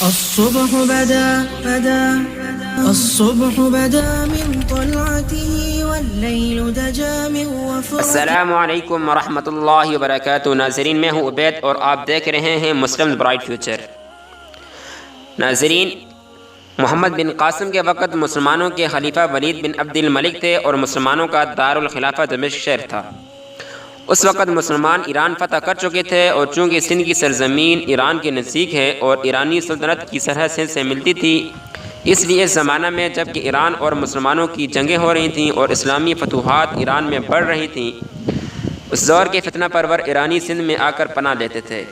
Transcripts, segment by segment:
الصبح بدا من طلعته والليل دجا من وفرته. السلام علیکم ورحمۃ اللہ وبرکاتہ. ناظرین، میں ہوں عبید اور آپ دیکھ رہے ہیں مسلم برائٹ فیوچر. ناظرین، محمد بن قاسم کے وقت مسلمانوں کے خلیفہ ولید بن عبد الملک تھے اور مسلمانوں کا دارالخلافہ دمشق شہر تھا. اس وقت مسلمان ایران فتح کر چکے تھے، اور چونکہ سندھ کی سرزمین ایران کے نزدیک ہے اور ایرانی سلطنت کی سرحد سندھ سے ملتی تھی، اس لیے اس زمانہ میں جب کہ ایران اور مسلمانوں کی جنگیں ہو رہی تھیں اور اسلامی فتوحات ایران میں بڑھ رہی تھیں، اس دور کے فتنہ پرور ایرانی سندھ میں آ کر پناہ لیتے تھے،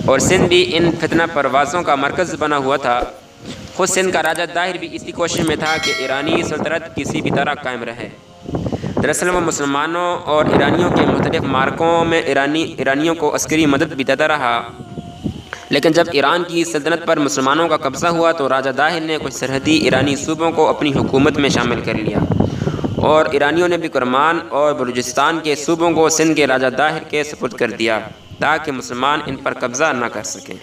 اور سندھ بھی ان فتنہ پروازوں کا مرکز بنا ہوا تھا. خود سندھ کا راجہ داہر بھی اسی کوشش میں تھا کہ ایرانی سلطنت کسی بھی طرح قائم رہے. دراصل وہ مسلمانوں اور ایرانیوں کے مختلف معرکوں میں ایرانیوں کو عسکری مدد بھی دیتا رہا، لیکن جب ایران کی سلطنت پر مسلمانوں کا قبضہ ہوا تو راجہ داہر نے کچھ سرحدی ایرانی صوبوں کو اپنی حکومت میں شامل کر لیا، اور ایرانیوں نے بھی کرمان اور بلوچستان کے صوبوں کو سندھ کے راجہ داہر کے سپرد کر دیا تاکہ مسلمان ان پر قبضہ نہ کر سکیں.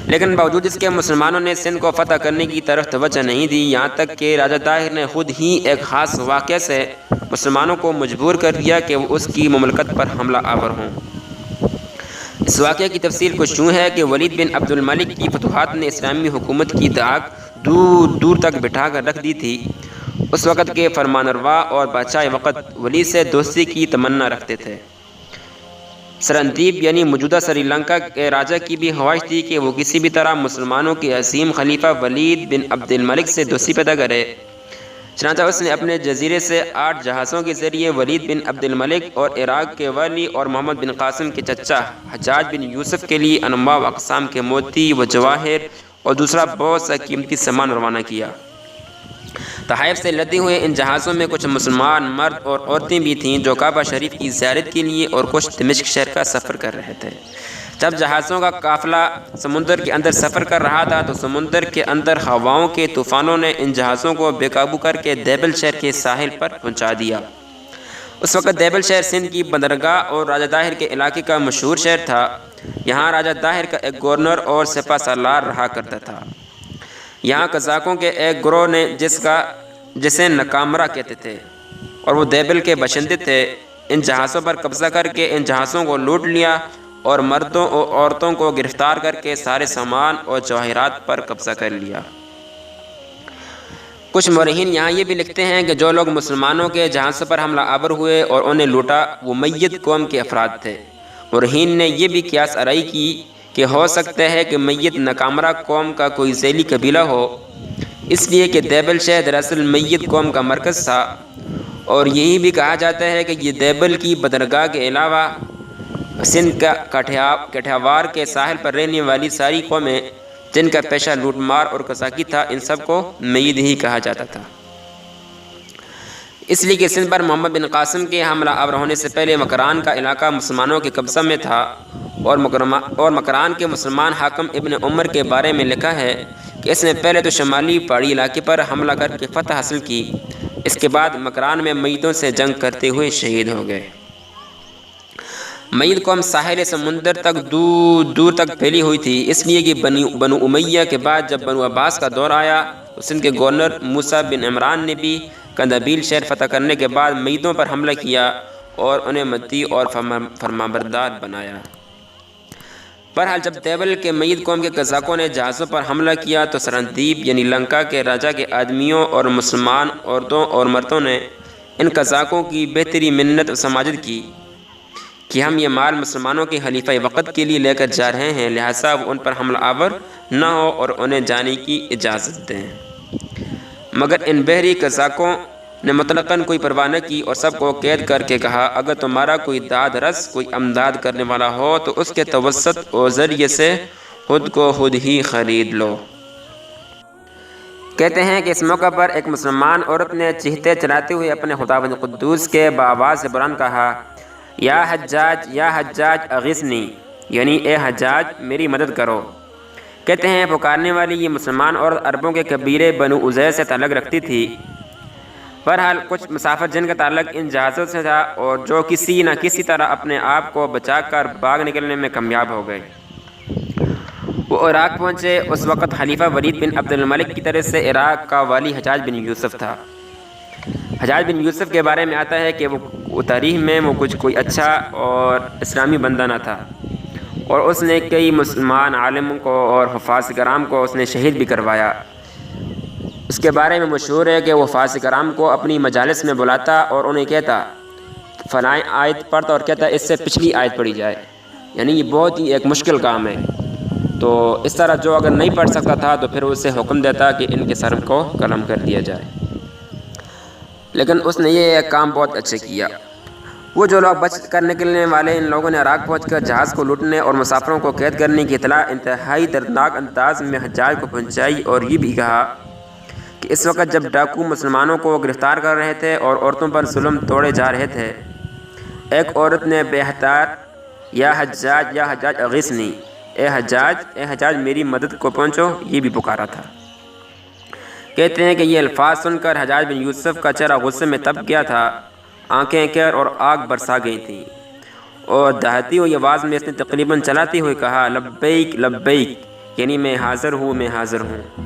لیکن باوجود اس کے مسلمانوں نے سندھ کو فتح کرنے کی طرف توجہ نہیں دی، یہاں تک کہ راجہ داہر نے خود ہی ایک خاص واقعے سے مسلمانوں کو مجبور کر دیا کہ وہ اس کی مملکت پر حملہ آور ہوں. اس واقعے کی تفصیل کچھ یوں ہے کہ ولید بن عبد الملک کی فتوحات نے اسلامی حکومت کی داغ دور دور تک بٹھا کر رکھ دی تھی. اس وقت کے فرمانروا اور بادشاہ وقت ولید سے دوستی کی تمنا رکھتے تھے. سرندیپ یعنی موجودہ سری لنکا کے راجہ کی بھی خواہش تھی کہ وہ کسی بھی طرح مسلمانوں کے عظیم خلیفہ ولید بن عبد الملک سے دوستی پیدا کرے. چنانچہ اس نے اپنے جزیرے سے 8 جہازوں کے ذریعے ولید بن عبد الملک اور عراق کے والی اور محمد بن قاسم کے چچا حجاج بن یوسف کے لیے انواع و اقسام کے موتی و جواہر اور دوسرا بہت سا قیمتی سامان روانہ کیا. تحائف سے لدے ہوئے ان جہازوں میں کچھ مسلمان مرد اور عورتیں بھی تھیں جو کعبہ شریف کی زیارت کے لیے اور کچھ دمشق شہر کا سفر کر رہے تھے. جب جہازوں کا قافلہ سمندر کے اندر سفر کر رہا تھا تو سمندر کے اندر ہواؤں کے طوفانوں نے ان جہازوں کو بے قابو کر کے دیبل شہر کے ساحل پر پہنچا دیا. اس وقت دیبل شہر سندھ کی بندرگاہ اور راجہ داہر کے علاقے کا مشہور شہر تھا. یہاں راجہ داہر کا ایک گورنر اور سپہ سالار رہا کرتا تھا. یہاں قزاقوں کے ایک گروہ نے جسے نکامرہ کہتے تھے اور وہ دیبل کے باشندے تھے، ان جہازوں پر قبضہ کر کے ان جہازوں کو لوٹ لیا اور مردوں اور عورتوں کو گرفتار کر کے سارے سامان اور جواہرات پر قبضہ کر لیا. کچھ مورخین یہاں یہ بھی لکھتے ہیں کہ جو لوگ مسلمانوں کے جہازوں پر حملہ آور ہوئے اور انہیں لوٹا وہ میت قوم کے افراد تھے. مورخین نے یہ بھی قیاس آرائی کی کہ ہو سکتا ہے کہ میت نکامرہ قوم کا کوئی ذیلی قبیلہ ہو، اس لیے کہ دیبل شہر دراصل میت قوم کا مرکز تھا. اور یہی بھی کہا جاتا ہے کہ یہ دیبل کی بندرگاہ کے علاوہ سندھ کا کٹھیاوار کے ساحل پر رہنے والی ساری قومیں جن کا پیشہ لوٹ مار اور قزاقی تھا، ان سب کو میت ہی کہا جاتا تھا. اس لیے کہ سندھ پر محمد بن قاسم کے حملہ آور ہونے سے پہلے مکران کا علاقہ مسلمانوں کے قبضہ میں تھا، اور مکران کے مسلمان حاکم ابن عمر کے بارے میں لکھا ہے کہ اس نے پہلے تو شمالی پہاڑی علاقے پر حملہ کر کے فتح حاصل کی، اس کے بعد مکران میں میتوں سے جنگ کرتے ہوئے شہید ہو گئے. میت قوم ساحل سمندر تک دور دور تک پھیلی ہوئی تھی، اس لیے کہ بنو امیہ کے بعد جب بنو عباس کا دور آیا تو سندھ کے گورنر موسیٰ بن عمران نے بھی کندابیل شہر فتح کرنے کے بعد میتوں پر حملہ کیا اور انہیں متی اور فرمانبردار بنایا. بہرحال جب دیبل کے میت قوم کے قزاقوں نے جہازوں پر حملہ کیا تو سرندیپ یعنی لنکا کے راجہ کے آدمیوں اور مسلمان عورتوں اور مردوں نے ان قزاقوں کی بہتری منت و سماجت کی کہ ہم یہ مال مسلمانوں کے خلیفہ وقت کے لیے لے کر جا رہے ہیں، لہٰذا وہ ان پر حملہ آور نہ ہو اور انہیں جانے کی اجازت دیں. مگر ان بحری قزاقوں نے مطلقاً کوئی پرواہ نہ کی اور سب کو قید کر کے کہا اگر تمہارا کوئی داد رس کوئی امداد کرنے والا ہو تو اس کے توسط اور ذریعے سے خود کو خود ہی خرید لو. کہتے ہیں کہ اس موقع پر ایک مسلمان عورت نے چیختے چلاتے ہوئے اپنے خداوند قدوس کے بآواز بلند کہا یا حجاج اغثنی، یعنی اے حجاج میری مدد کرو. کہتے ہیں پکارنے والی یہ مسلمان عورت عربوں کے قبیلے بنو عزیر سے تعلق رکھتی تھی. بہرحال کچھ مسافر جن کا تعلق ان جہازوں سے تھا اور جو کسی نہ کسی طرح اپنے آپ کو بچا کر باغ نکلنے میں کامیاب ہو گئے. وہ عراق پہنچے۔ اس وقت خلیفہ ولید بن عبد الملک کی طرف سے عراق کا والی حجاج بن یوسف تھا۔ حجاج بن یوسف کے بارے میں آتا ہے کہ وہ تاریخ میں وہ کوئی اچھا اور اسلامی بندہ نہ تھا، اور اس نے کئی مسلمان عالموں کو اور حفاظ کرام کو اس نے شہید بھی کروایا۔ اس کے بارے میں مشہور ہے کہ وہ حفاظ کرام کو اپنی مجالس میں بلاتا اور انہیں کہتا فلاں آیت پڑھتا اور کہتا اس سے پچھلی آیت پڑھی جائے، یعنی یہ بہت ہی ایک مشکل کام ہے۔ تو اس طرح جو اگر نہیں پڑھ سکتا تھا تو پھر اسے حکم دیتا کہ ان کے سر کو قلم کر دیا جائے، لیکن اس نے یہ ایک کام بہت اچھے کیا۔ وہ جو لوگ بچ کر نکلنے والے ان لوگوں نے عراق پہنچ کر جہاز کو لوٹنے اور مسافروں کو قید کرنے کی اطلاع انتہائی دردناک انداز میں حجاج کو پہنچائی، اور یہ بھی کہا کہ اس وقت جب ڈاکو مسلمانوں کو گرفتار کر رہے تھے اور عورتوں پر ظلم توڑے جا رہے تھے، ایک عورت نے بے احتیاط یا حجاج اغیثنی، اے حجاج میری مدد کو پہنچو، یہ بھی پکارا تھا۔ کہتے ہیں کہ یہ الفاظ سن کر حجاج بن یوسف کا چہرہ غصے میں تپ گیا تھا، آنکھیں کر اور آگ برسا گئی تھیں، اور دہتی ہوئی آواز میں اس نے تقریباً چلاتے ہوئے کہا لبیک لبیک، یعنی میں حاضر ہوں۔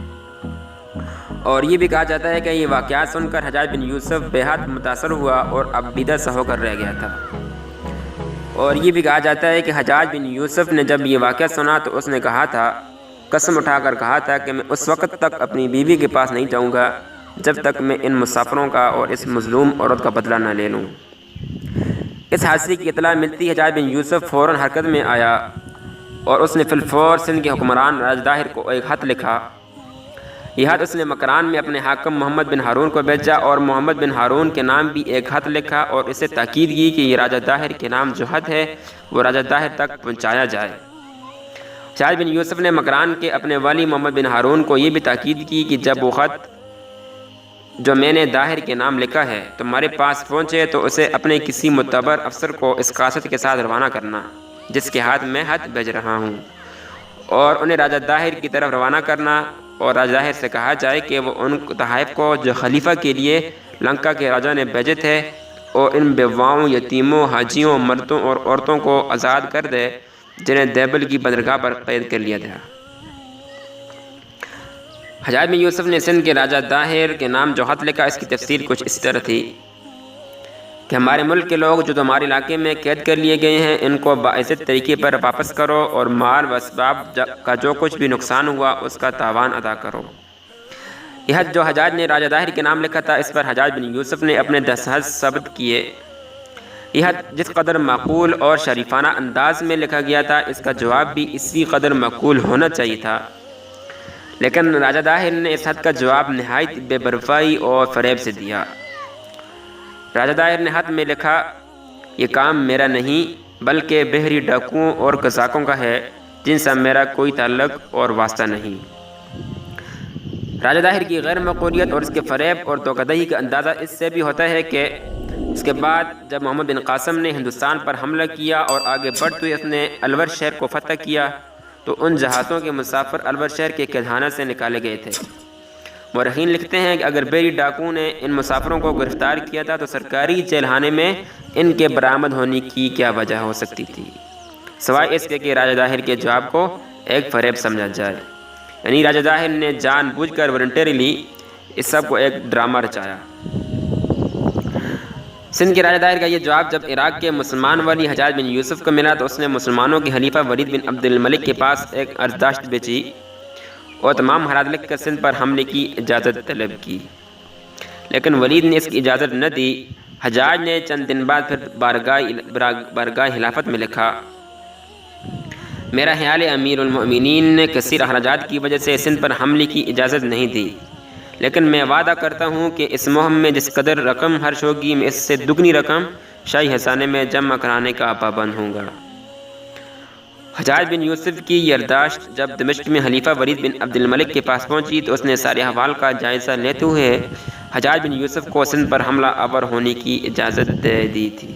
اور یہ بھی کہا جاتا ہے کہ یہ واقعات سن کر حجاج بن یوسف بے حد متاثر ہوا اور عبیدہ سا ہو کر رہ گیا تھا۔ اور یہ بھی کہا جاتا ہے کہ حجاج بن یوسف نے جب یہ واقعہ سنا تو اس نے کہا تھا، قسم اٹھا کر کہا تھا کہ میں اس وقت تک اپنی بیوی کے پاس نہیں جاؤں گا جب تک میں ان مسافروں کا اور اس مظلوم عورت کا بدلہ نہ لے لوں۔ اس حادثے کی اطلاع ملتی حجاج بن یوسف فوراً حرکت میں آیا، اور اس نے فی الفور سندھ کے حکمران راجہ طاہر کو ایک خط لکھا۔ یہ خط اس نے مکران میں اپنے حاکم محمد بن ہارون کو بھیجا، اور محمد بن ہارون کے نام بھی ایک خط لکھا، اور اسے تاکید کی کہ یہ راجہ طاہر کے نام جو خط ہے وہ راجہ طاہر تک پہنچایا جائے۔ حجاج بن یوسف نے مکران کے اپنے والی محمد بن ہارون کو یہ بھی تاکید کی کہ جب وہ خط جو میں نے طاہر کے نام لکھا ہے تمہارے پاس پہنچے تو اسے اپنے کسی معتبر افسر کو اس قاصد کے ساتھ روانہ کرنا جس کے ہاتھ میں خط بھیج رہا ہوں، اور انہیں راجہ طاہر کی طرف روانہ کرنا، اور راجہ طاہر سے کہا جائے کہ وہ ان تحائف کو جو خلیفہ کے لیے لنکا کے راجہ نے بھیجے تھے اور ان بیواؤں، یتیموں، حاجیوں، مردوں اور عورتوں کو آزاد کر دے جنہیں دیبل کی بندرگاہ پر قید کر لیا تھا۔ حجاج بن یوسف نے سندھ کے راجہ طاہر کے نام جو خط لکھا، اس کی تفسیر کچھ اس طرح تھی کہ ہمارے ملک کے لوگ جو تمہارے علاقے میں قید کر لیے گئے ہیں ان کو باعزت طریقے پر واپس کرو، اور مال و اسباب کا جو کچھ بھی نقصان ہوا اس کا تاوان ادا کرو۔ یہ خط جو حجاج نے راجہ طاہر کے نام لکھا تھا، اس پر حجاج بن یوسف نے اپنے دستخط ثبت کیے۔ یہ خط جس قدر معقول اور شریفانہ انداز میں لکھا گیا تھا، اس کا جواب بھی اسی قدر معقول ہونا چاہیے تھا، لیکن راجہ طاہر نے اس خط کا جواب نہایت بے پرواہی اور فریب سے دیا۔ راجہ طاہر نے خط میں لکھا، یہ کام میرا نہیں بلکہ بحری ڈاکوؤں اور قزاقوں کا ہے جن سے میرا کوئی تعلق اور واسطہ نہیں۔ راجہ طاہر کی غیر معقولیت اور اس کے فریب اور دھوکہ دہی کا اندازہ اس سے بھی ہوتا ہے کہ اس کے بعد جب محمد بن قاسم نے ہندوستان پر حملہ کیا اور آگے بڑھتے ہوئے اس نے الور شہر کو فتح کیا تو ان جہازوں کے مسافر الور شہر کے قیدخانہ سے نکالے گئے تھے۔ مورخین لکھتے ہیں کہ اگر بحری ڈاکو نے ان مسافروں کو گرفتار کیا تھا تو سرکاری جیل خانے میں ان کے برآمد ہونے کی کیا وجہ ہو سکتی تھی، سوائے اس کے کہ راجہ طاہر کے جواب کو ایک فریب سمجھا جائے، یعنی راجہ طاہر نے جان بوجھ کر والنٹریلی اس سب کو ایک ڈرامہ رچایا۔ سندھ کے راجہ طاہر کا یہ جواب جب عراق کے مسلمان والی حجاج بن یوسف کو ملا تو اس نے مسلمانوں کے خلیفہ ولید بن عبد الملک کے پاس ایک عرضداشت بھیجی اور تمام حالات لکھ کر سندھ پر حملے کی اجازت طلب کی، لیکن ولید نے اس کی اجازت نہ دی۔ حجاج نے چند دن بعد پھر بارگاہ خلافت میں لکھا، میرا خیال امیر المؤمنین نے کثیر اخراجات کی وجہ سے سندھ پر حملے کی اجازت نہیں دی، لیکن میں وعدہ کرتا ہوں کہ اس مہم میں جس قدر رقم خرچ ہوگی میں اس سے دگنی رقم شاہی خزانے میں جمع کرانے کا پابند ہوں گا۔ حجاج بن یوسف کی یہ یادداشت جب دمشق میں خلیفہ ولید بن عبد الملک کے پاس پہنچی تو اس نے سارے احوال کا جائزہ لیتے ہوئے حجاج بن یوسف کو سندھ پر حملہ آور ہونے کی اجازت دے دی تھی۔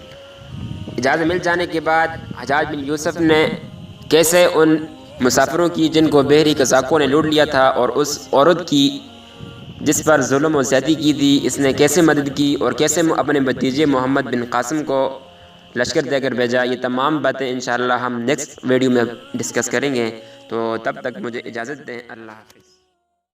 اجازت مل جانے کے بعد حجاج بن یوسف نے کیسے ان مسافروں کی جن کو بحری قزاقوں نے لوٹ لیا تھا اور اس عورت کی جس پر ظلم و زیادتی کی تھی اس نے کیسے مدد کی اور کیسے اپنے بھتیجے محمد بن قاسم کو لشکر دے کر بھیجا، یہ تمام باتیں انشاءاللہ ہم نیکسٹ ویڈیو میں ڈسکس کریں گے۔ تو تب تک مجھے اجازت دیں، اللہ حافظ۔